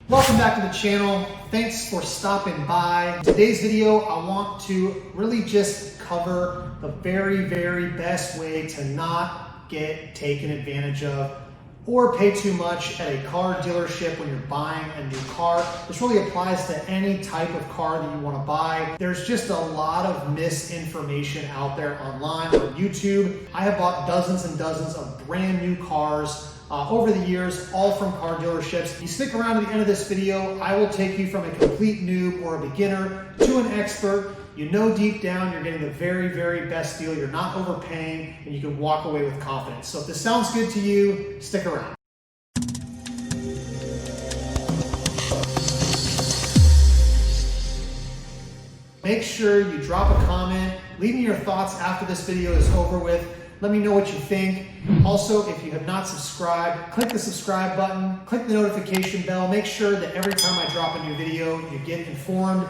Welcome back to the channel. Thanks for stopping by. In today's video, I want to really just cover the very best way to not get taken advantage of or pay too much at a car dealership when you're buying a new car. This really applies to any type of car that you want to buy. There's just a lot of misinformation out there online on YouTube. I have bought dozens and dozens of brand new cars over the years, all from car dealerships. If you stick around to the end of this video, I will take you from a complete noob or a beginner to an expert. You know deep down you're getting the very best deal, you're not overpaying, and you can walk away with confidence. So if this sounds good to you, stick around. Make sure you drop a comment, leave me your thoughts after this video is over with. Let me know what you think. Also, if you have not subscribed, click the subscribe button, click the notification bell. Make sure that every time I drop a new video, you get informed.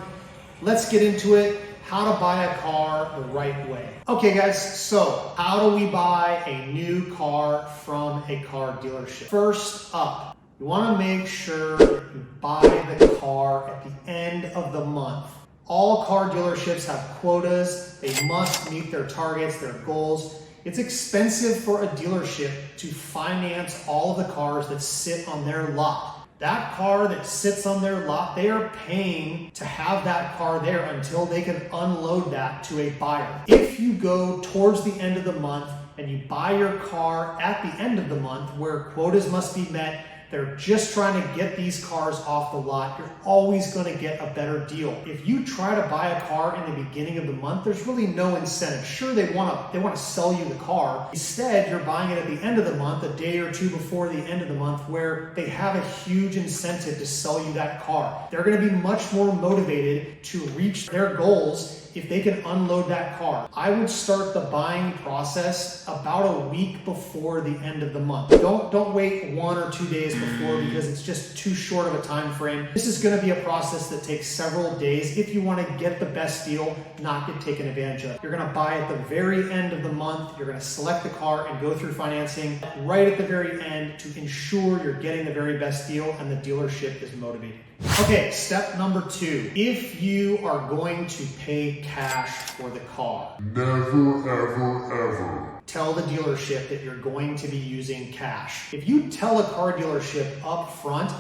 Let's get into it. How to buy a car the right way. Okay guys, so how do we buy a new car from a car dealership? First up, you wanna make sure that you buy the car at the end of the month. All car dealerships have quotas. They must meet their targets, their goals. It's expensive for a dealership to finance all of the cars that sit on their lot. That car that sits on their lot, they are paying to have that car there until they can unload that to a buyer. If you go towards the end of the month and you buy your car at the end of the month where quotas must be met, they're just trying to get these cars off the lot, you're always going to get a better deal. If you try to buy a car in the beginning of the month, there's really no incentive. Sure, they want to sell you the car. Instead, you're buying it at the end of the month, a day or two before the end of the month, where they have a huge incentive to sell you that car. They're going to be much more motivated to reach their goals if they can unload that car. I would start the buying process about a week before the end of the month. Don't wait 1 or 2 days before because it's just too short of a time frame. This is going to be a process that takes several days if you want to get the best deal, not get taken advantage of. You're going to buy at the very end of the month. You're going to select the car and go through financing right at the very end to ensure you're getting the very best deal and the dealership is motivated. Okay, step number 2. If you are going to pay cash for the car, never, ever tell the dealership that you're going to be using cash. If you tell a car dealership up front,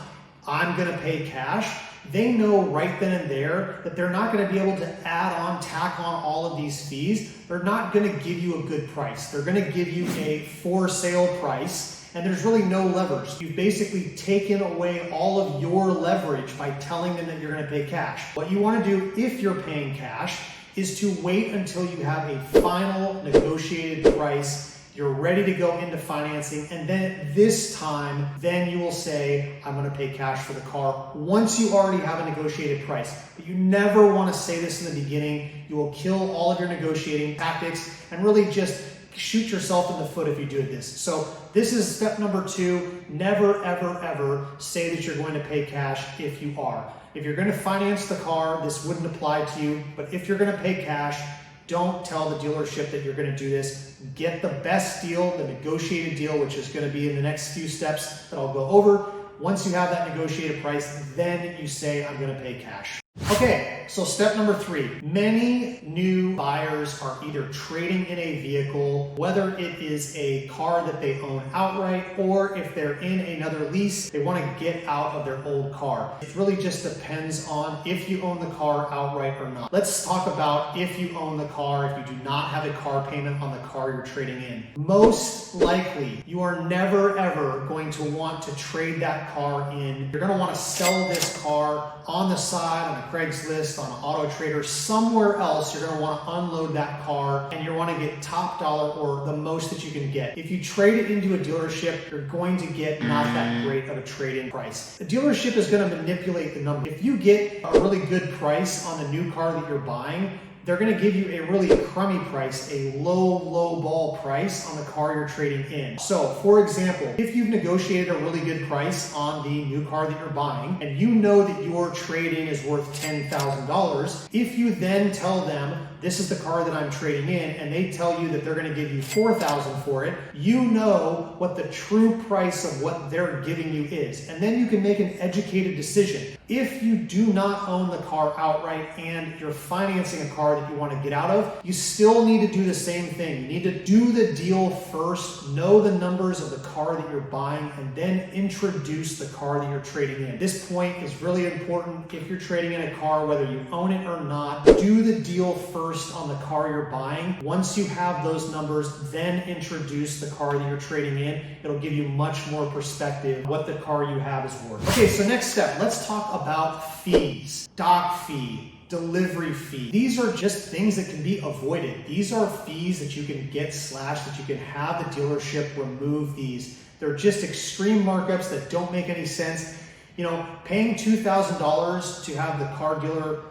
I'm gonna pay cash, they know right then and there that they're not gonna be able to tack on all of these fees. They're not gonna give you a good price. They're gonna give you a for sale price, and there's really no leverage. You've basically taken away all of your leverage by telling them that you're gonna pay cash. What you wanna do if you're paying cash is to wait until you have a final negotiated price, you're ready to go into financing, and then at this time, then you will say, I'm gonna pay cash for the car once you already have a negotiated price. But you never wanna say this in the beginning. You will kill all of your negotiating tactics and really just shoot yourself in the foot if you do this. So this is step number 2. Never, ever say that you're going to pay cash if you are. If you're going to finance the car, this wouldn't apply to you, but if you're going to pay cash, don't tell the dealership that you're going to do this. Get the best deal, the negotiated deal, which is going to be in the next few steps that I'll go over. Once you have that negotiated price, then you say, I'm going to pay cash. Okay, so step number 3. Many new buyers are either trading in a vehicle, whether it is a car that they own outright, or if they're in another lease, they want to get out of their old car. It really just depends on if you own the car outright or not. Let's talk about if you own the car, if you do not have a car payment on the car you're trading in. Most likely, you are never ever going to want to trade that car in. You're going to want to sell this car on the side, on a Craigslist, on an Auto Trader, somewhere else. You're going to want to unload that car and you want to get top dollar or the most that you can get. If you trade it into a dealership, you're going to get not that great of a trade-in price. The dealership is going to manipulate the number. If you get a really good price on the new car that you're buying, they're going to give you a really crummy price, a low ball price on the car you're trading in. So for example, if you've negotiated a really good price on the new car that you're buying, and you know that your trade-in is worth $10,000, if you then tell them, this is the car that I'm trading in, and they tell you that they're going to give you $4,000 for it, you know what the true price of what they're giving you is. And then you can make an educated decision. If you do not own the car outright and you're financing a car that you want to get out of, you still need to do the same thing. You need to do the deal first, know the numbers of the car that you're buying, and then introduce the car that you're trading in. This point is really important. If you're trading in a car, whether you own it or not, do the deal first on the car you're buying. Once you have those numbers, then introduce the car that you're trading in. It'll give you much more perspective what the car you have is worth. Okay, so next step, let's talk about fees. Dock fee, delivery fee. These are just things that can be avoided. These are fees that you can get slashed, that you can have the dealership remove these. They're just extreme markups that don't make any sense. You know, paying $2,000 to have the car dealer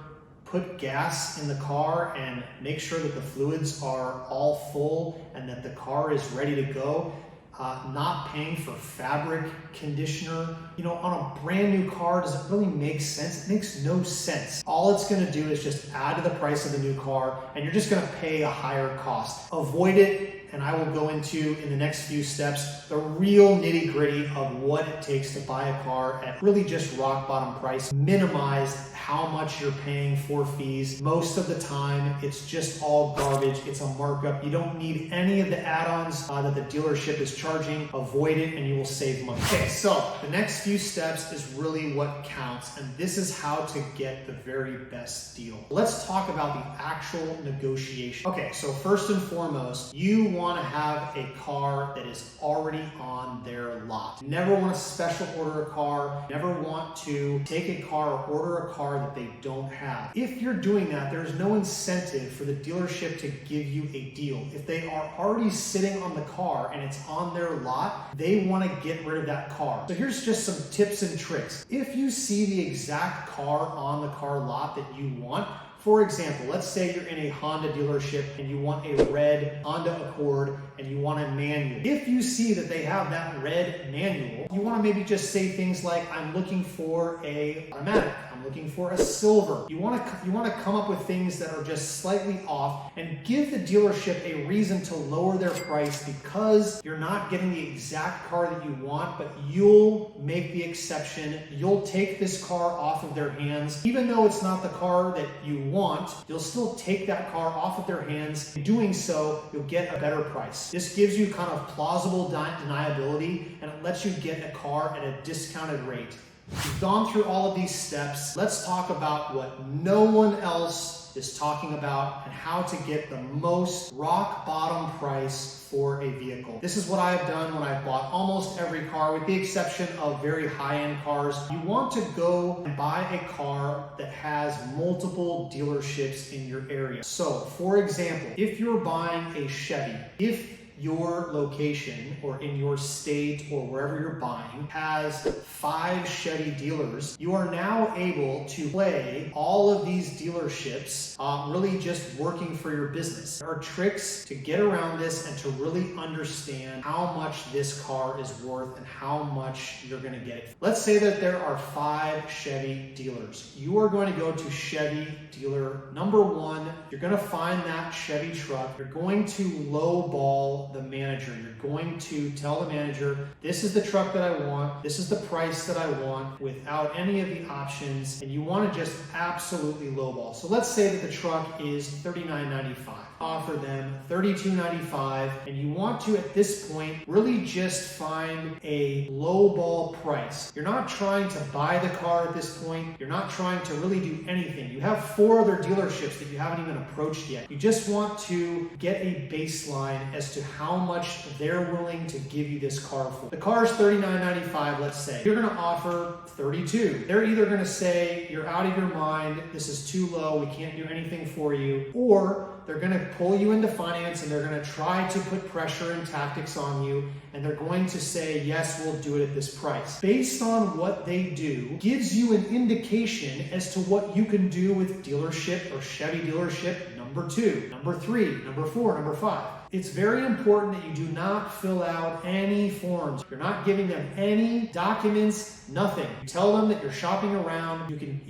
put gas in the car and make sure that the fluids are all full and that the car is ready to go. Not paying for fabric conditioner, you know, on a brand new car, does it really make sense? It makes no sense. All it's going to do is just add to the price of the new car, and you're just going to pay a higher cost. Avoid it, and I will go into, in the next few steps, the real nitty gritty of what it takes to buy a car at really just rock bottom price. Minimize how much you're paying for fees. Most of the time, it's just all garbage. It's a markup. You don't need any of the add-ons that the dealership is charging. Avoid it and you will save money. Okay, so the next few steps is really what counts, and this is how to get the very best deal. Let's talk about the actual negotiation. Okay, so first and foremost, you want to have a car that is already on their lot. You never want to special order a car. Never want to take a car or order a car that they don't have. If you're doing that, there's no incentive for the dealership to give you a deal. If they are already sitting on the car and it's on their lot, they want to get rid of that car. So here's just some tips and tricks. If you see the exact car on the car lot that you want, for example, let's say you're in a Honda dealership and you want a red Honda Accord and you want a manual. If you see that they have that red manual, you want to maybe just say things like, I'm looking for a automatic, I'm looking for a silver. You want to come up with things that are just slightly off and give the dealership a reason to lower their price, because you're not getting the exact car that you want, but you'll make the exception. You'll take this car off of their hands. Even though it's not the car that you want, you'll still take that car off of their hands. In doing so, you'll get a better price. This gives you kind of plausible deniability, and it lets you get a car at a discounted rate. We've gone through all of these steps. Let's talk about what no one else is talking about and how to get the most rock bottom price for a vehicle. This is what I've done when I've bought almost every car, with the exception of very high-end cars. You want to go and buy a car that has multiple dealerships in your area. So, for example, if you're buying a Chevy, if your location or in your state or wherever you're buying has 5 Chevy dealers, you are now able to play all of these dealerships really just working for your business. There are tricks to get around this and to really understand how much this car is worth and how much you're going to get it. Let's say that there are 5 Chevy dealers. You are going to go to Chevy dealer number 1. You're going to find that Chevy truck. You're going to lowball the manager. You're going to tell the manager, this is the truck that I want, this is the price that I want, without any of the options, and you want to just absolutely lowball. So let's say that the truck is $39.95. Offer them $32.95, and you want to, at this point, really just find a lowball price. You're not trying to buy the car at this point. You're not trying to really do anything. You have 4 other dealerships that you haven't even approached yet. You just want to get a baseline as to how much they're willing to give you this car for. The car is $39.95, let's say. You're gonna offer $32. They're either gonna say, you're out of your mind, this is too low, we can't do anything for you, or they're gonna pull you into finance and they're gonna try to put pressure and tactics on you, and they're going to say, yes, we'll do it at this price. Based on what they do, gives you an indication as to what you can do with dealership or Chevy dealership number 2, number 3, number 4, number 5. It's very important that you do not fill out any forms. You're not giving them any documents, nothing. You tell them that you're shopping around. You can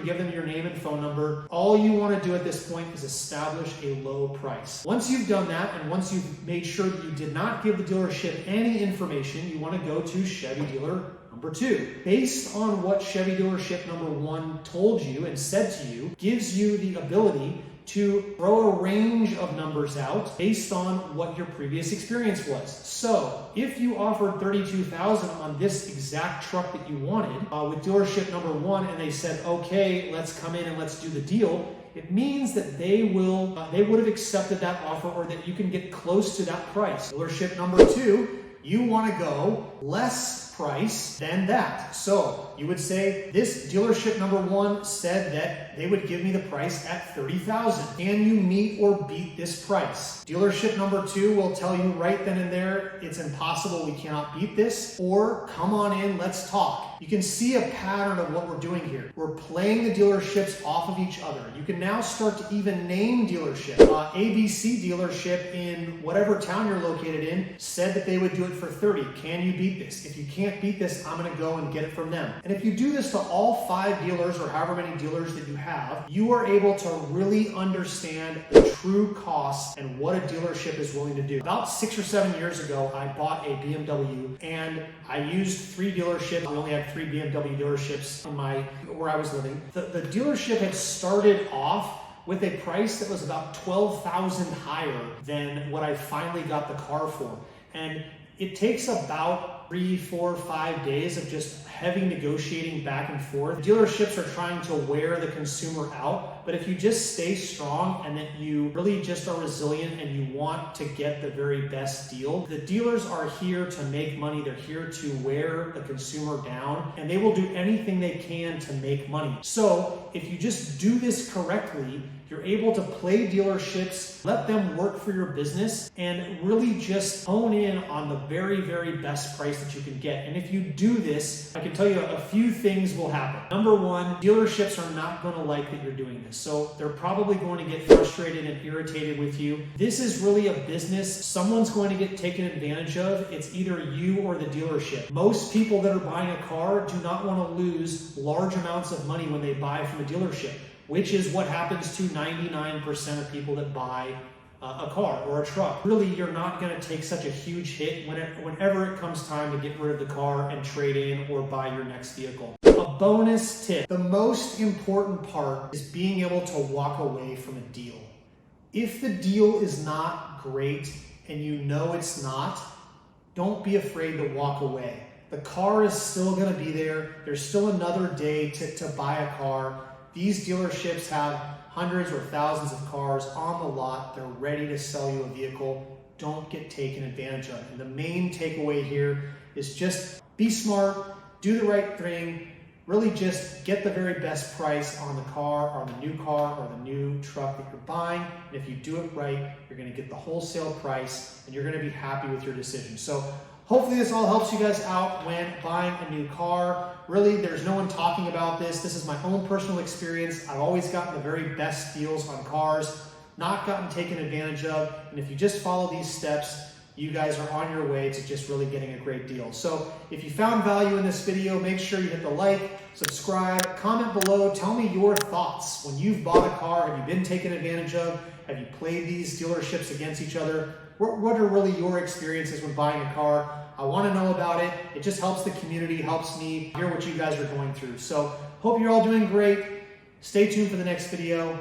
give them your name and phone number. All you want to do at this point is establish a low price. Once you've done that, and once you've made sure that you did not give the dealership any information, you want to go to Chevy dealer number 2. Based on what Chevy dealership number 1 told you and said to you, gives you the ability to throw a range of numbers out based on what your previous experience was. So if you offered $32,000 on this exact truck that you wanted with dealership number 1, and they said, okay, let's come in and let's do the deal, it means that they would have accepted that offer, or that you can get close to that price. Dealership number 2, you want to go less price than that. So you would say, this dealership number 1 said that they would give me the price at $30,000. Can you meet or beat this price? Dealership number 2 will tell you right then and there, it's impossible, we cannot beat this, or come on in, let's talk. You can see a pattern of what we're doing here. We're playing the dealerships off of each other. You can now start to even name dealership. ABC dealership in whatever town you're located in said that they would do it for $30. Can you beat this? If you can't beat this, I'm gonna go and get it from them. And if you do this to all 5 dealers, or however many dealers that you have, you are able to really understand the true costs and what a dealership is willing to do. About 6 or 7 years ago, I bought a BMW, and I used 3 dealerships. We only had 3 BMW dealerships in where I was living. The dealership had started off with a price that was about $12,000 higher than what I finally got the car for. And it takes about 3, 4, 5 days of just heavy negotiating back and forth. Dealerships are trying to wear the consumer out, but if you just stay strong and that you really just are resilient and you want to get the very best deal, the dealers are here to make money. They're here to wear the consumer down, and they will do anything they can to make money. So if you just do this correctly, you're able to play dealerships, let them work for your business, and really just hone in on the very, very best price that you can get. And if you do this, I can tell you a few things will happen. Number 1, dealerships are not going to like that you're doing this. So they're probably going to get frustrated and irritated with you. This is really a business. Someone's going to get taken advantage of. It's either you or the dealership. Most people that are buying a car do not want to lose large amounts of money when they buy from a dealership, which is what happens to 99% of people that buy a car or a truck. Really, you're not going to take such a huge hit whenever it comes time to get rid of the car and trade in or buy your next vehicle. A bonus tip: the most important part is being able to walk away from a deal. If the deal is not great and you know it's not, don't be afraid to walk away. The car is still going to be there. There's still another day to buy a car. These dealerships have hundreds or thousands of cars on the lot. They're ready to sell you a vehicle. Don't get taken advantage of. And the main takeaway here is just be smart, do the right thing, really just get the very best price on the car, or the new car, or the new truck that you're buying. And if you do it right, you're going to get the wholesale price, and you're going to be happy with your decision. So hopefully this all helps you guys out when buying a new car. Really, there's no one talking about this. This is my own personal experience. I've always gotten the very best deals on cars, not gotten taken advantage of. And if you just follow these steps, you guys are on your way to just really getting a great deal. So if you found value in this video, make sure you hit the like, subscribe, comment below. Tell me your thoughts. When you've bought a car, have you been taken advantage of? Have you played these dealerships against each other? What are really your experiences when buying a car? I want to know about it. It just helps the community, helps me hear what you guys are going through. So hope you're all doing great. Stay tuned for the next video.